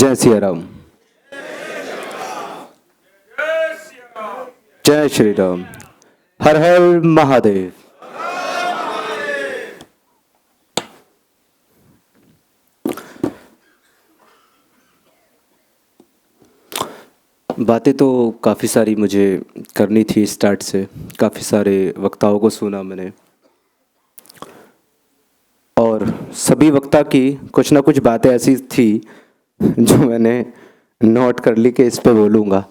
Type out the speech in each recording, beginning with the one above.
जय सिया राम। जय श्री राम। हर हर महादेव। बातें तो काफ़ी सारी मुझे करनी थी स्टार्ट से। काफ़ी सारे वक्ताओं को सुना मैंने और सभी वक्ता की कुछ ना कुछ बातें ऐसी थी जो मैंने नोट कर ली कि इस पे बोलूँगा,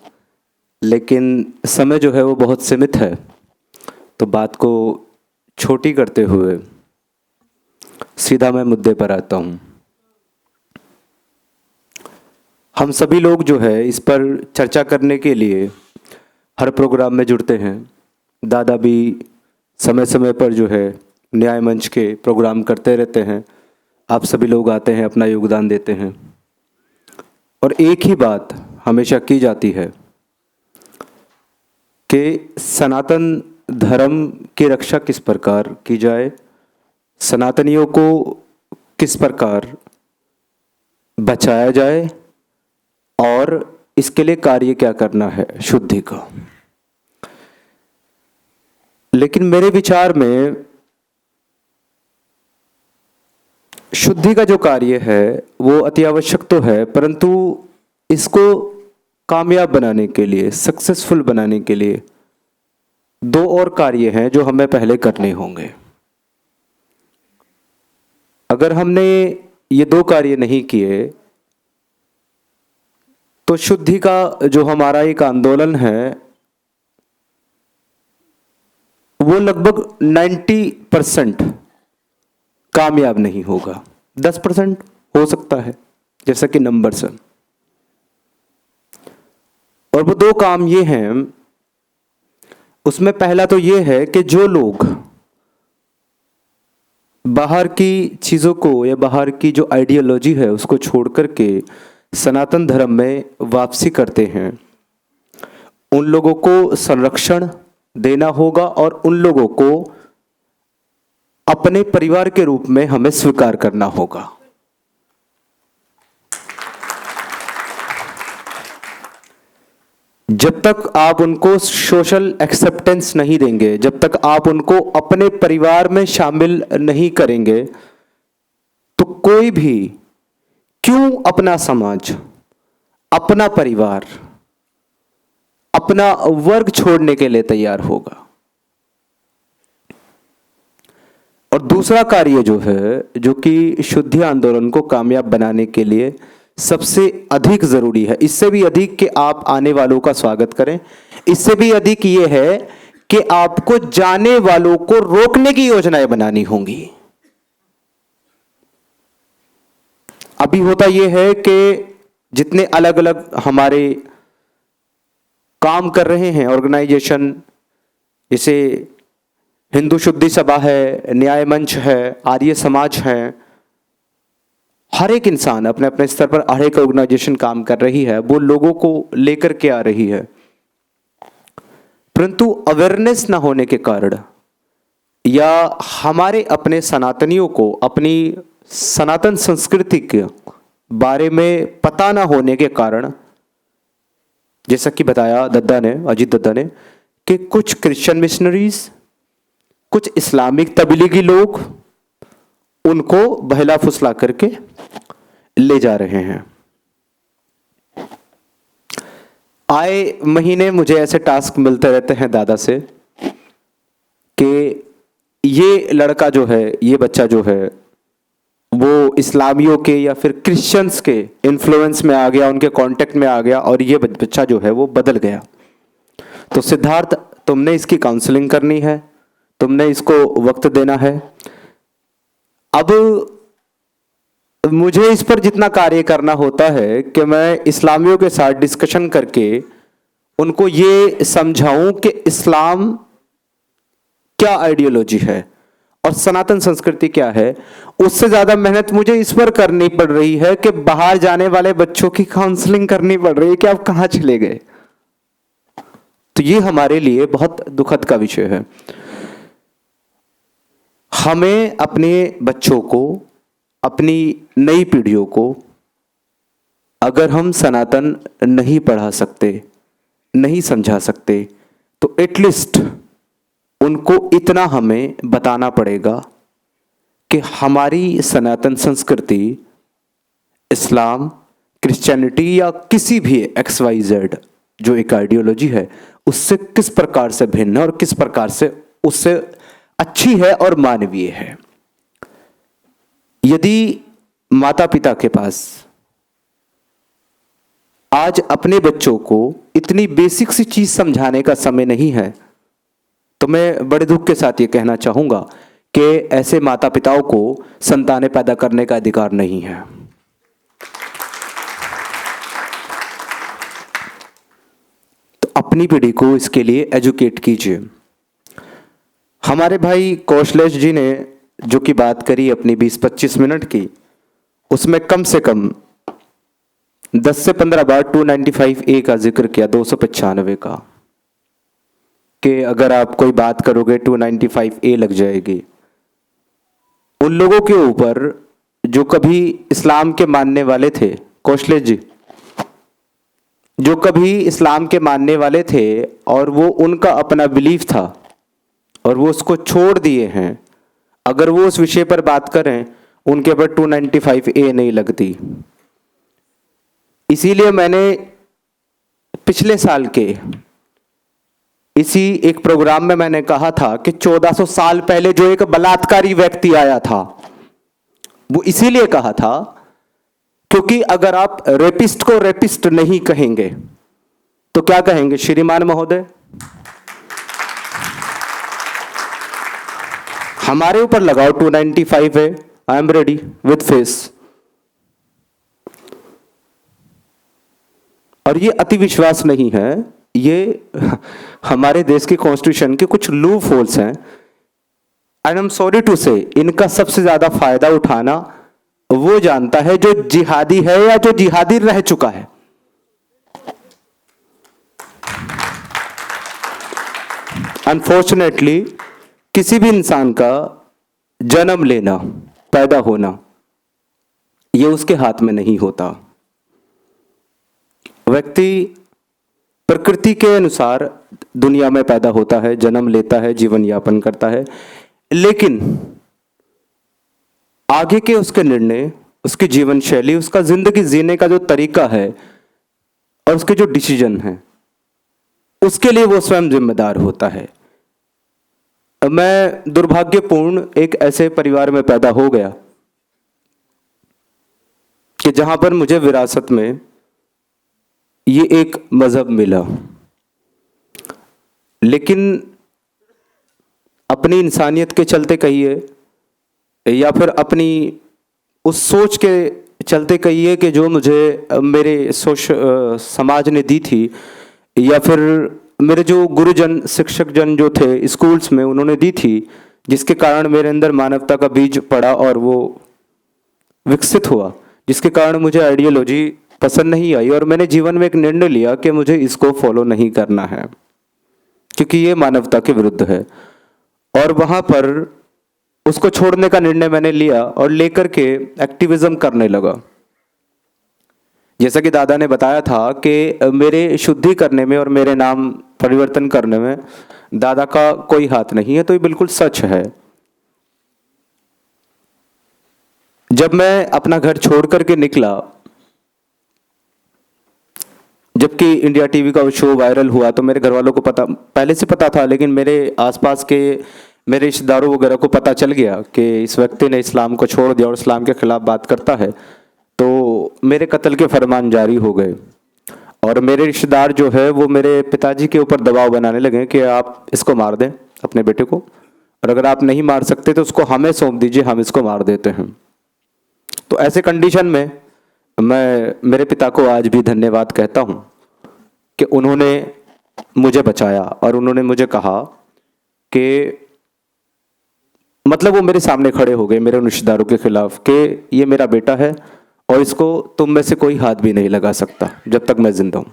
लेकिन समय जो है वो बहुत सीमित है। तो बात को छोटी करते हुए सीधा मैं मुद्दे पर आता हूँ। हम सभी लोग जो है इस पर चर्चा करने के लिए हर प्रोग्राम में जुड़ते हैं। दादा भी समय समय पर जो है न्याय मंच के प्रोग्राम करते रहते हैं। आप सभी लोग आते हैं, अपना योगदान देते हैं और एक ही बात हमेशा की जाती है कि सनातन धर्म की रक्षा किस प्रकार की जाए, सनातनियों को किस प्रकार बचाया जाए और इसके लिए कार्य क्या करना है शुद्धि का। लेकिन मेरे विचार में शुद्धि का जो कार्य है वो अति आवश्यक तो है, परंतु इसको कामयाब बनाने के लिए, सक्सेसफुल बनाने के लिए दो और कार्य हैं जो हमें पहले करने होंगे। अगर हमने ये दो कार्य नहीं किए तो शुद्धि का जो हमारा एक आंदोलन है वो लगभग 90% कामयाब नहीं होगा। 10% हो सकता है, जैसा कि नंबर्स है। और वो दो काम ये हैं, उसमें पहला तो ये है कि जो लोग बाहर की चीज़ों को या बाहर की जो आइडियोलॉजी है उसको छोड़ करके सनातन धर्म में वापसी करते हैं, उन लोगों को संरक्षण देना होगा और उन लोगों को अपने परिवार के रूप में हमें स्वीकार करना होगा। जब तक आप उनको सोशल एक्सेप्टेंस नहीं देंगे, जब तक आप उनको अपने परिवार में शामिल नहीं करेंगे, तो कोई भी क्यों अपना समाज, अपना परिवार, अपना वर्ग छोड़ने के लिए तैयार होगा। और दूसरा कार्य जो है, जो कि शुद्धि आंदोलन को कामयाब बनाने के लिए सबसे अधिक जरूरी है, इससे भी अधिक कि आप आने वालों का स्वागत करें, इससे भी अधिक ये है कि आपको जाने वालों को रोकने की योजनाएं बनानी होंगी। अभी होता यह है कि जितने अलग अलग हमारे काम कर रहे हैं ऑर्गेनाइजेशन, जैसे हिंदू शुद्धि सभा है, न्याय मंच है, आर्य समाज है, हर एक इंसान अपने अपने स्तर पर हर एक ऑर्गेनाइजेशन काम कर रही है, वो लोगों को लेकर के आ रही है, परंतु अवेयरनेस ना होने के कारण या हमारे अपने सनातनियों को अपनी सनातन संस्कृति के बारे में पता ना होने के कारण, जैसा कि बताया दद्दा ने, अजीत दद्दा ने, कि कुछ क्रिश्चियन मिशनरीज, कुछ इस्लामिक तबलीगी लोग उनको बहला फुसला करके ले जा रहे हैं। आए महीने मुझे ऐसे टास्क मिलते रहते हैं दादा से कि ये लड़का जो है, ये बच्चा जो है, वो इस्लामियों के या फिर क्रिश्चियंस के इन्फ्लुएंस में आ गया, उनके कांटेक्ट में आ गया और ये बच्चा जो है वो बदल गया। तो सिद्धार्थ, तुमने इसकी काउंसलिंग करनी है, तुमने इसको वक्त देना है। अब मुझे इस पर जितना कार्य करना होता है कि मैं इस्लामियों के साथ डिस्कशन करके उनको ये समझाऊं कि इस्लाम क्या आइडियोलॉजी है और सनातन संस्कृति क्या है, उससे ज्यादा मेहनत मुझे इस पर करनी पड़ रही है कि बाहर जाने वाले बच्चों की काउंसलिंग करनी पड़ रही है कि आप कहां चले गए। तो ये हमारे लिए बहुत दुखद का विषय है। हमें अपने बच्चों को, अपनी नई पीढ़ियों को अगर हम सनातन नहीं पढ़ा सकते, नहीं समझा सकते, तो एटलीस्ट उनको इतना हमें बताना पड़ेगा कि हमारी सनातन संस्कृति इस्लाम, क्रिश्चियनिटी या किसी भी XYZ जो एक आइडियोलॉजी है उससे किस प्रकार से भिन्न है और किस प्रकार से उससे अच्छी है और मानवीय है। यदि माता पिता के पास आज अपने बच्चों को इतनी बेसिक सी चीज समझाने का समय नहीं है, तो मैं बड़े दुख के साथ ये कहना चाहूंगा कि ऐसे माता पिताओं को संतानें पैदा करने का अधिकार नहीं है। तो अपनी पीढ़ी को इसके लिए एजुकेट कीजिए। हमारे भाई कौशलेश जी ने जो कि बात करी अपनी 20-25 मिनट की, उसमें कम से कम 10 से 15 बार 295A का जिक्र किया, 295 का, कि अगर आप कोई बात करोगे 295A लग जाएगी। उन लोगों के ऊपर जो कभी इस्लाम के मानने वाले थे, कौशलेश जी, जो कभी इस्लाम के मानने वाले थे और वो उनका अपना बिलीफ था और वो उसको छोड़ दिए हैं, अगर वो उस विषय पर बात करें उनके ऊपर 295A नहीं लगती। इसीलिए मैंने पिछले साल के इसी एक प्रोग्राम में मैंने कहा था कि 1400 साल पहले जो एक बलात्कारी व्यक्ति आया था, वो इसीलिए कहा था क्योंकि अगर आप रेपिस्ट को रेपिस्ट नहीं कहेंगे तो क्या कहेंगे? श्रीमान महोदय, हमारे ऊपर लगाओ 295 है, I am ready with face. और ये अति विश्वास नहीं है, ये हमारे देश की कॉन्स्टिट्यूशन के कुछ लूप होल्स हैं। And I am sorry to say, इनका सबसे ज्यादा फायदा उठाना वो जानता है जो जिहादी है या जो जिहादी रह चुका है। अनफॉर्चुनेटली किसी भी इंसान का जन्म लेना, पैदा होना, ये उसके हाथ में नहीं होता। व्यक्ति प्रकृति के अनुसार दुनिया में पैदा होता है, जन्म लेता है, जीवन यापन करता है, लेकिन आगे के उसके निर्णय, उसकी जीवन शैली, उसका जिंदगी जीने का जो तरीका है और उसके जो डिसीजन है, उसके लिए वो स्वयं जिम्मेदार होता है। मैं दुर्भाग्यपूर्ण एक ऐसे परिवार में पैदा हो गया कि जहां पर मुझे विरासत में ये एक मजहब मिला, लेकिन अपनी इंसानियत के चलते कहिए या फिर अपनी उस सोच के चलते कहिए कि जो मुझे मेरे समाज ने दी थी, या फिर मेरे जो गुरुजन, शिक्षक जन जो थे स्कूल्स में, उन्होंने दी थी, जिसके कारण मेरे अंदर मानवता का बीज पड़ा और वो विकसित हुआ, जिसके कारण मुझे आइडियोलॉजी पसंद नहीं आई और मैंने जीवन में एक निर्णय लिया कि मुझे इसको फॉलो नहीं करना है क्योंकि ये मानवता के विरुद्ध है। और वहाँ पर उसको छोड़ने का निर्णय मैंने लिया और लेकर के एक्टिविज्म करने लगा। जैसा कि दादा ने बताया था कि मेरे शुद्धि करने में और मेरे नाम परिवर्तन करने में दादा का कोई हाथ नहीं है, तो ये बिल्कुल सच है। जब मैं अपना घर छोड़ करके निकला, जबकि इंडिया टीवी का वो शो वायरल हुआ, तो मेरे घर वालों को पहले से पता था, लेकिन मेरे आसपास के मेरे रिश्तेदारों वगैरह को पता चल गया कि इस व्यक्ति ने इस्लाम को छोड़ दिया और इस्लाम के खिलाफ बात करता है, तो मेरे कत्ल के फरमान जारी हो गए। और मेरे रिश्तेदार जो है वो मेरे पिताजी के ऊपर दबाव बनाने लगे कि आप इसको मार दें, अपने बेटे को, और अगर आप नहीं मार सकते तो उसको हमें सौंप दीजिए, हम इसको मार देते हैं। तो ऐसे कंडीशन में मैं मेरे पिता को आज भी धन्यवाद कहता हूँ कि उन्होंने मुझे बचाया और उन्होंने मुझे कहा कि मतलब वो मेरे सामने खड़े हो गए मेरे रिश्तेदारों के खिलाफ कि ये मेरा बेटा है और इसको तुम में से कोई हाथ भी नहीं लगा सकता जब तक मैं जिंदा हूं।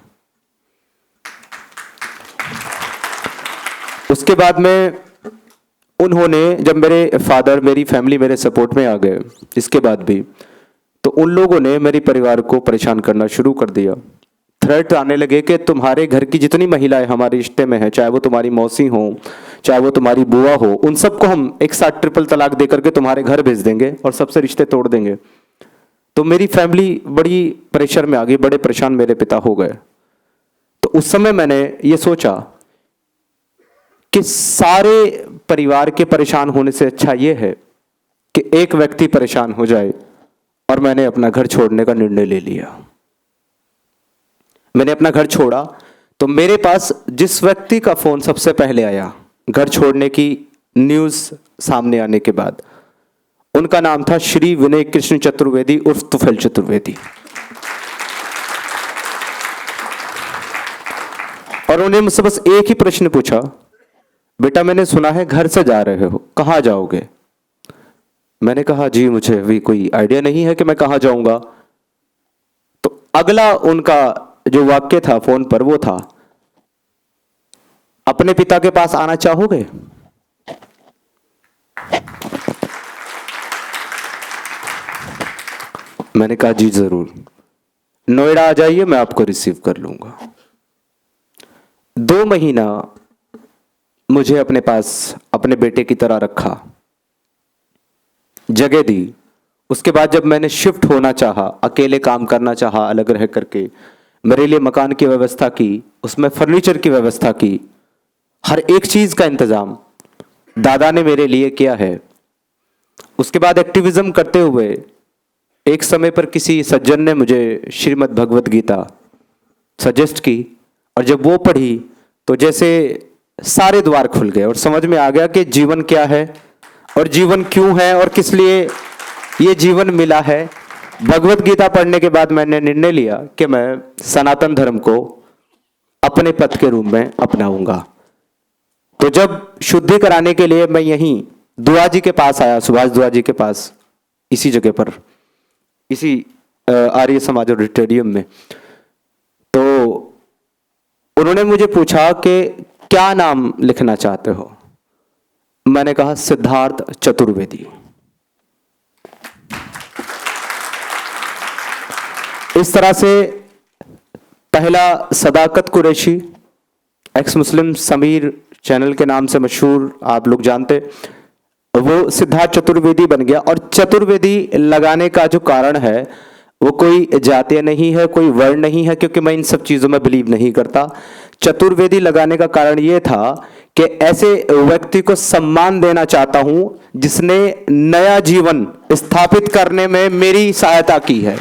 उसके बाद में उन्होंने, जब मेरे फादर, मेरी फैमिली मेरे सपोर्ट में आ गए, इसके बाद भी तो उन लोगों ने मेरे परिवार को परेशान करना शुरू कर दिया। थ्रेट आने लगे कि तुम्हारे घर की जितनी महिलाएं हमारे रिश्ते में हैं, चाहे वो तुम्हारी मौसी हो, चाहे वो तुम्हारी बुआ हो, उन सबको हम एक साथ ट्रिपल तलाक दे करके तुम्हारे घर भेज देंगे और सबसे रिश्ते तोड़ देंगे। तो मेरी फैमिली बड़ी प्रेशर में आ गई, बड़े परेशान मेरे पिता हो गए। तो उस समय मैंने ये सोचा कि सारे परिवार के परेशान होने से अच्छा ये है कि एक व्यक्ति परेशान हो जाए, और मैंने अपना घर छोड़ने का निर्णय ले लिया। मैंने अपना घर छोड़ा तो मेरे पास जिस व्यक्ति का फोन सबसे पहले आया घर छोड़ने की न्यूज सामने आने के बाद, उनका नाम था श्री विनय कृष्ण चतुर्वेदी उर्फ तुफैल चतुर्वेदी। और उन्होंने मुझसे बस एक ही प्रश्न पूछा, बेटा मैंने सुना है घर से जा रहे हो, कहाँ जाओगे? मैंने कहा जी मुझे अभी कोई आइडिया नहीं है कि मैं कहाँ जाऊंगा। तो अगला उनका जो वाक्य था फोन पर वो था, अपने पिता के पास आना चाहोगे? मैंने कहा जी जरूर, नोएडा आ जाइए, मैं आपको रिसीव कर लूंगा। 2 महीना मुझे अपने पास अपने बेटे की तरह रखा, जगह दी। उसके बाद जब मैंने शिफ्ट होना चाहा, अकेले काम करना चाहा, अलग रह करके मेरे लिए मकान की व्यवस्था की, उसमें फर्नीचर की व्यवस्था की, हर एक चीज का इंतजाम दादा ने मेरे लिए किया है। उसके बाद एक्टिविज्म करते हुए एक समय पर किसी सज्जन ने मुझे श्रीमद् भगवत गीता सजेस्ट की, और जब वो पढ़ी तो जैसे सारे द्वार खुल गए और समझ में आ गया कि जीवन क्या है और जीवन क्यों है और किस लिए ये जीवन मिला है। भगवत गीता पढ़ने के बाद मैंने निर्णय लिया कि मैं सनातन धर्म को अपने पथ के रूप में अपनाऊंगा। तो जब शुद्धि कराने के लिए मैं यहीं दुआ जी के पास आया, सुभाष दुआ जी के पास, इसी जगह पर, इसी आर्य समाज ऑडिटोरियम में, तो उन्होंने मुझे पूछा कि क्या नाम लिखना चाहते हो? मैंने कहा सिद्धार्थ चतुर्वेदी। इस तरह से पहला Sadakat Qureshi, ex Muslim Sameer channel के नाम से मशहूर, आप लोग जानते, वो सिद्धार्थ चतुर्वेदी बन गया। और चतुर्वेदी लगाने का जो कारण है वो कोई जातीय नहीं है, कोई वर्ण नहीं है, क्योंकि मैं इन सब चीजों में बिलीव नहीं करता। चतुर्वेदी लगाने का कारण ये था कि ऐसे व्यक्ति को सम्मान देना चाहता हूं जिसने नया जीवन स्थापित करने में मेरी सहायता की है।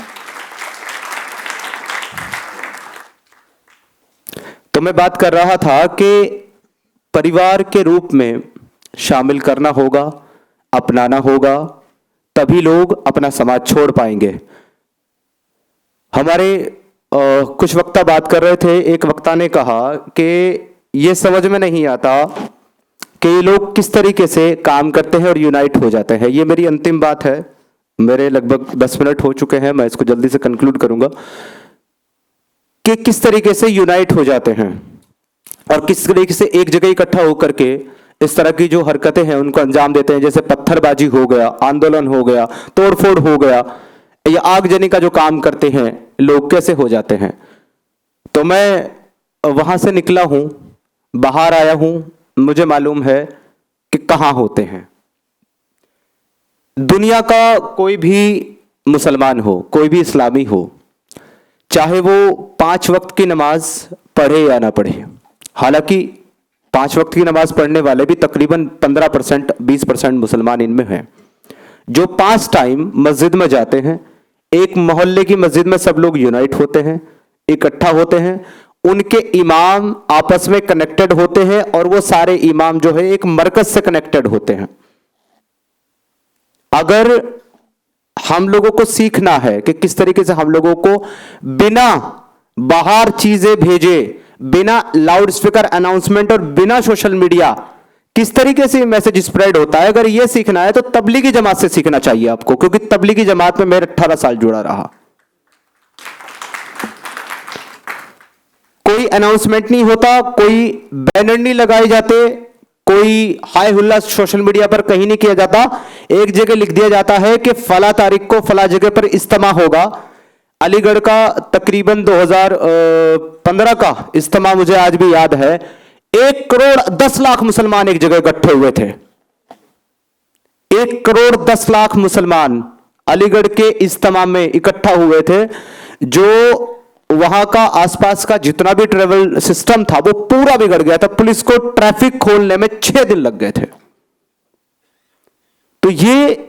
तो मैं बात कर रहा था कि परिवार के रूप में शामिल करना होगा, अपनाना होगा, तभी लोग अपना समाज छोड़ पाएंगे। हमारे कुछ वक्ता बात कर रहे थे, एक वक्ता ने कहा कि ये समझ में नहीं आता कि ये लोग किस तरीके से काम करते हैं और यूनाइट हो जाते हैं। ये मेरी अंतिम बात है, मेरे लगभग 10 मिनट हो चुके हैं, मैं इसको जल्दी से कंक्लूड करूंगा कि किस तरीके से यूनाइट हो जाते हैं और किस तरीके से एक जगह इकट्ठा होकर के इस तरह की जो हरकतें हैं उनको अंजाम देते हैं। जैसे पत्थरबाजी हो गया, आंदोलन हो गया, तोड़फोड़ हो गया, या आगजनी का जो काम करते हैं लोग, कैसे हो जाते हैं। तो मैं वहां से निकला हूं, बाहर आया हूं, मुझे मालूम है कि कहां होते हैं। दुनिया का कोई भी मुसलमान हो, कोई भी इस्लामी हो, चाहे वो 5 वक्त की नमाज पढ़े या ना पढ़े, हालांकि 5 वक्त की नमाज पढ़ने वाले भी तकरीबन 15% 20% मुसलमान इनमें हैं, जो 5 टाइम मस्जिद में जाते हैं, एक मोहल्ले की मस्जिद में सब लोग यूनाइट होते हैं, इकट्ठा होते हैं, उनके इमाम आपस में कनेक्टेड होते हैं और वो सारे इमाम जो है एक मरकज से कनेक्टेड होते हैं। अगर हम लोगों को सीखना है कि किस तरीके से हम लोगों को बिना बाहर चीजें भेजे, बिना लाउड स्पीकर अनाउंसमेंट और बिना सोशल मीडिया किस तरीके से मैसेज स्प्रेड होता है, अगर यह सीखना है तो तबलीगी जमात से सीखना चाहिए आपको, क्योंकि तबलीगी जमात में मेरे 18 साल जुड़ा रहा। कोई अनाउंसमेंट नहीं होता, कोई बैनर नहीं लगाए जाते, कोई कोई हाय हुल्ला सोशल मीडिया पर कहीं नहीं किया जाता। एक जगह लिख दिया जाता है कि फला तारीख को फला जगह पर इज्तिमा होगा। अलीगढ़ का तकरीबन 2015 का इज्तिमा मुझे आज भी याद है। 1 करोड़ 10 लाख मुसलमान एक जगह इकट्ठे हुए थे। 1 करोड़ 10 लाख मुसलमान अलीगढ़ के इज्तिमा में इकट्ठा हुए थे। जो वहां का आसपास का जितना भी ट्रेवल सिस्टम था वो पूरा बिगड़ गया था। पुलिस को ट्रैफिक खोलने में 6 दिन लग गए थे। तो ये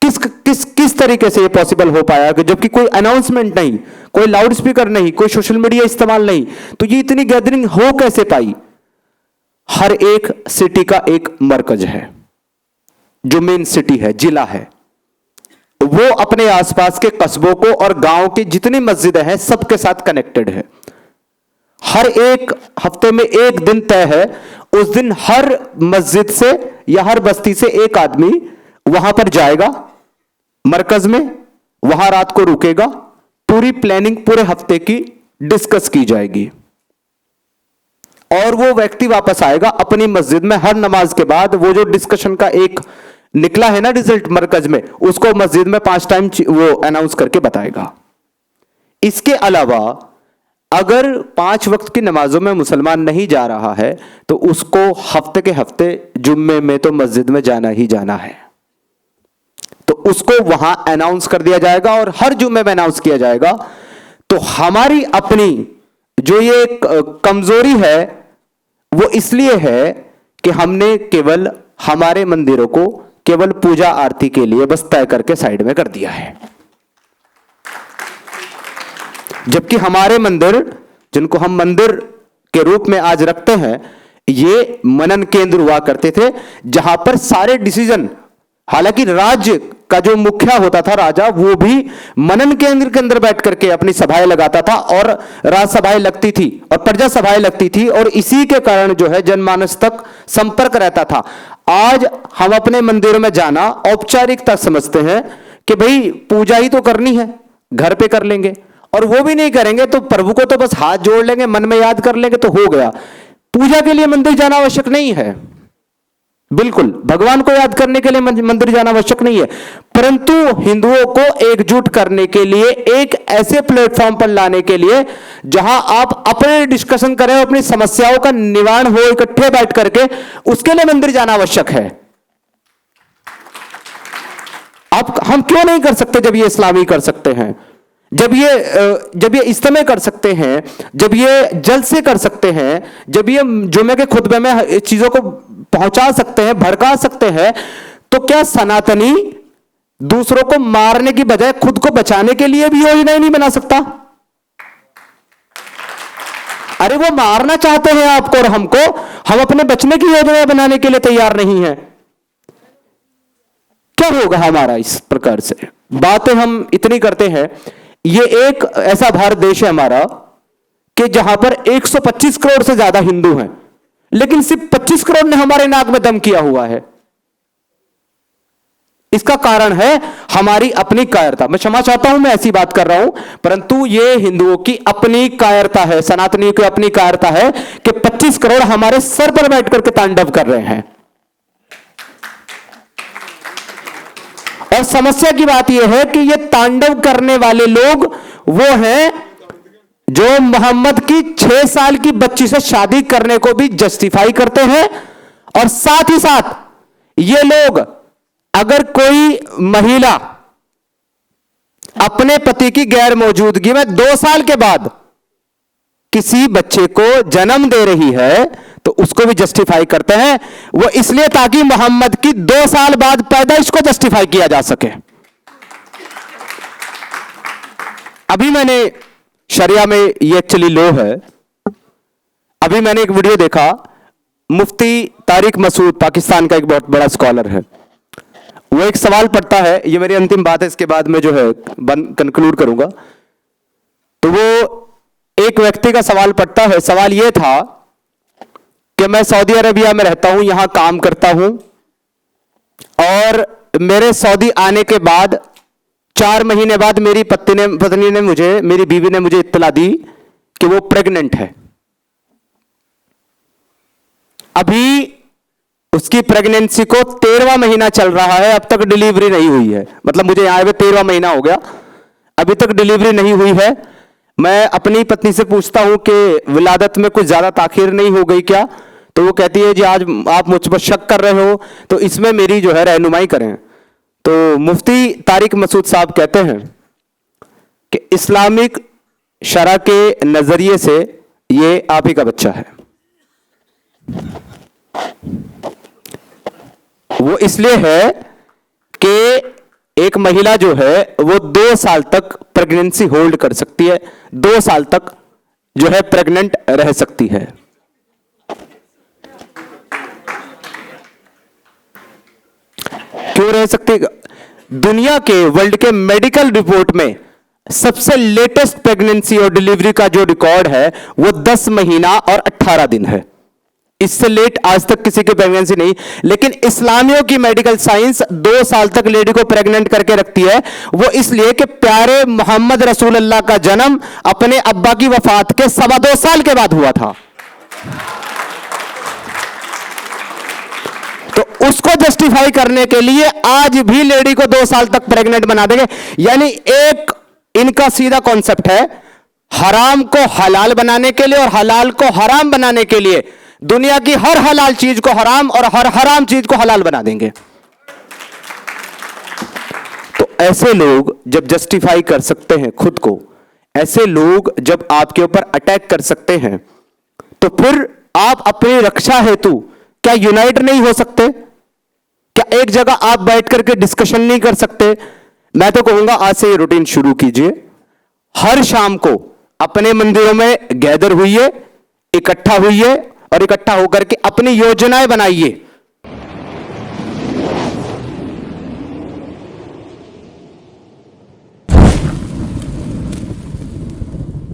किस तरीके से ये पॉसिबल हो पाया कि जबकि कोई अनाउंसमेंट नहीं, कोई लाउड स्पीकर नहीं, कोई सोशल मीडिया इस्तेमाल नहीं, तो ये इतनी गैदरिंग हो कैसे पाई? हर एक सिटी का एक मरकज है, जो मेन सिटी है, जिला है, वो अपने आसपास के कस्बों को और गांव की जितनी मस्जिदें हैं सबके साथ कनेक्टेड है। हर एक हफ्ते में एक दिन तय है, उस दिन हर मस्जिद से या हर बस्ती से एक आदमी वहां पर जाएगा मरकज में, वहां रात को रुकेगा, पूरी प्लानिंग पूरे हफ्ते की डिस्कस की जाएगी और वो व्यक्ति वापस आएगा अपनी मस्जिद में हर नमाज के बाद। वो जो डिस्कशन का एक निकला है ना रिजल्ट मरकज में, उसको मस्जिद में 5 टाइम वो अनाउंस करके बताएगा। इसके अलावा अगर 5 वक्त की नमाजों में मुसलमान नहीं जा रहा है तो उसको हफ्ते के हफ्ते जुम्मे में तो मस्जिद में जाना ही जाना है, तो उसको वहां अनाउंस कर दिया जाएगा और हर जुम्मे में अनाउंस किया जाएगा। तो हमारी अपनी जो ये कमजोरी है वो इसलिए है कि हमने केवल हमारे मंदिरों को केवल पूजा आरती के लिए बस तय करके साइड में कर दिया है, जबकि हमारे मंदिर, जिनको हम मंदिर के रूप में आज रखते हैं, ये मनन केंद्र हुआ करते थे जहां पर सारे डिसीजन, हालांकि राज्य का जो मुखिया होता था राजा, वो भी मनन केंद्र के अंदर बैठ करके अपनी सभाएं लगाता था और राजसभाएं लगती थी और प्रजा सभाएं लगती थी और इसी के कारण जो है जनमानस तक संपर्क रहता था। आज हम अपने मंदिरों में जाना औपचारिकता समझते हैं कि भाई पूजा ही तो करनी है, घर पे कर लेंगे, और वो भी नहीं करेंगे तो प्रभु को तो बस हाथ जोड़ लेंगे, मन में याद कर लेंगे तो हो गया। पूजा के लिए मंदिर जाना आवश्यक नहीं है, बिल्कुल भगवान को याद करने के लिए मंदिर जाना आवश्यक नहीं है, परंतु हिंदुओं को एकजुट करने के लिए, एक ऐसे प्लेटफॉर्म पर लाने के लिए जहां आप अपने डिस्कशन करें, अपनी समस्याओं का निवारण हो इकट्ठे बैठ करके, उसके लिए मंदिर जाना आवश्यक है। आप हम क्यों नहीं कर सकते जब ये इस्लामी कर सकते हैं, जब ये इज्तिमा कर सकते हैं, जब ये जलसे कर सकते हैं, जब ये जुमे के खुतबे में चीजों को पहुंचा सकते हैं, भड़का सकते हैं, तो क्या सनातनी दूसरों को मारने की बजाय खुद को बचाने के लिए भी योजना नहीं बना सकता? अरे वो मारना चाहते हैं आपको और हमको, हम अपने बचने की योजना बनाने के लिए तैयार नहीं है। क्या होगा हमारा इस प्रकार से? बातें हम इतनी करते हैं। ये एक ऐसा भारत देश है हमारा कि जहां पर 125 करोड़ से ज्यादा हिंदू हैं, लेकिन सिर्फ 25 करोड़ ने हमारे नाक में दम किया हुआ है। इसका कारण है हमारी अपनी कायरता। मैं क्षमा चाहता हूं, मैं ऐसी बात कर रहा हूं, परंतु ये हिंदुओं की अपनी कायरता है, सनातनियों की अपनी कायरता है कि 25 करोड़ हमारे सर पर बैठ करके तांडव कर रहे हैं। और समस्या की बात यह है कि ये तांडव करने वाले लोग वो हैं जो मोहम्मद की 6 साल की बच्ची से शादी करने को भी जस्टिफाई करते हैं, और साथ ही साथ ये लोग, अगर कोई महिला अपने पति की गैर मौजूदगी में 2 साल के बाद किसी बच्चे को जन्म दे रही है तो उसको भी जस्टिफाई करते हैं। वो इसलिए ताकि मोहम्मद की 2 साल बाद पैदाइश को जस्टिफाई किया जा सके। अभी मैंने शरिया में ये एक्चुअली लॉ है, अभी मैंने एक वीडियो देखा, मुफ्ती तारिक मसूद पाकिस्तान का एक बहुत बड़ा स्कॉलर है, वो एक सवाल पढ़ता है, ये मेरी अंतिम बात है, इसके बाद में जो है कंक्लूड करूंगा। तो वो एक व्यक्ति का सवाल पढ़ता है, सवाल ये था कि मैं सऊदी अरेबिया में रहता हूं, यहां काम करता हूं, और मेरे सऊदी आने के बाद 4 महीने बाद मेरी मेरी बीवी ने मुझे इत्तला दी कि वो प्रेग्नेंट है। अभी उसकी प्रेगनेंसी को 13वां महीना चल रहा है, अब तक डिलीवरी नहीं हुई है। मतलब मुझे यहां पे 13वां महीना हो गया, अभी तक डिलीवरी नहीं हुई है। मैं अपनी पत्नी से पूछता हूं कि विलादत में कुछ ज्यादा ताखीर नहीं हो गई क्या? तो वो कहती है जी आज आप मुझ पर शक कर रहे हो तो इसमें मेरी जो है रहनुमाई करें। तो मुफ्ती तारिक मसूद साहब कहते हैं कि इस्लामिक शरा के नजरिए से ये आप ही का बच्चा है। वो इसलिए है कि एक महिला जो है वो 2 साल तक प्रेगनेंसी होल्ड कर सकती है, 2 साल तक जो है प्रेग्नेंट रह सकती है। क्यों रह सकती है? दुनिया के वर्ल्ड के मेडिकल रिपोर्ट में सबसे लेटेस्ट प्रेगनेंसी और डिलीवरी का जो रिकॉर्ड है वो 10 महीना और 18 दिन है। इससे लेट आज तक किसी की प्रेगनेंसी नहीं। लेकिन इस्लामियों की मेडिकल साइंस 2 साल तक लेडी को प्रेग्नेंट करके रखती है। वो इसलिए कि प्यारे मोहम्मद रसूल अल्लाह का जन्म अपने अब्बा की वफात के 2.25 साल के बाद हुआ था। तो उसको जस्टिफाई करने के लिए आज भी लेडी को 2 साल तक प्रेग्नेंट बना देंगे। यानी एक इनका सीधा कॉन्सेप्ट है, हराम को हलाल बनाने के लिए और हलाल को हराम बनाने के लिए दुनिया की हर हलाल चीज को हराम और हर हराम चीज को हलाल बना देंगे। तो ऐसे लोग जब जस्टिफाई कर सकते हैं खुद को, ऐसे लोग जब आपके ऊपर अटैक कर सकते हैं, तो फिर आप अपनी रक्षा हेतु क्या यूनाइट नहीं हो सकते? क्या एक जगह आप बैठ करके डिस्कशन नहीं कर सकते? मैं तो कहूंगा आज से ये रूटीन शुरू कीजिए। हर शाम को अपने मंदिरों में गैदर हुइए, इकट्ठा हुइए और इकट्ठा होकर के अपनी योजनाएं बनाइए।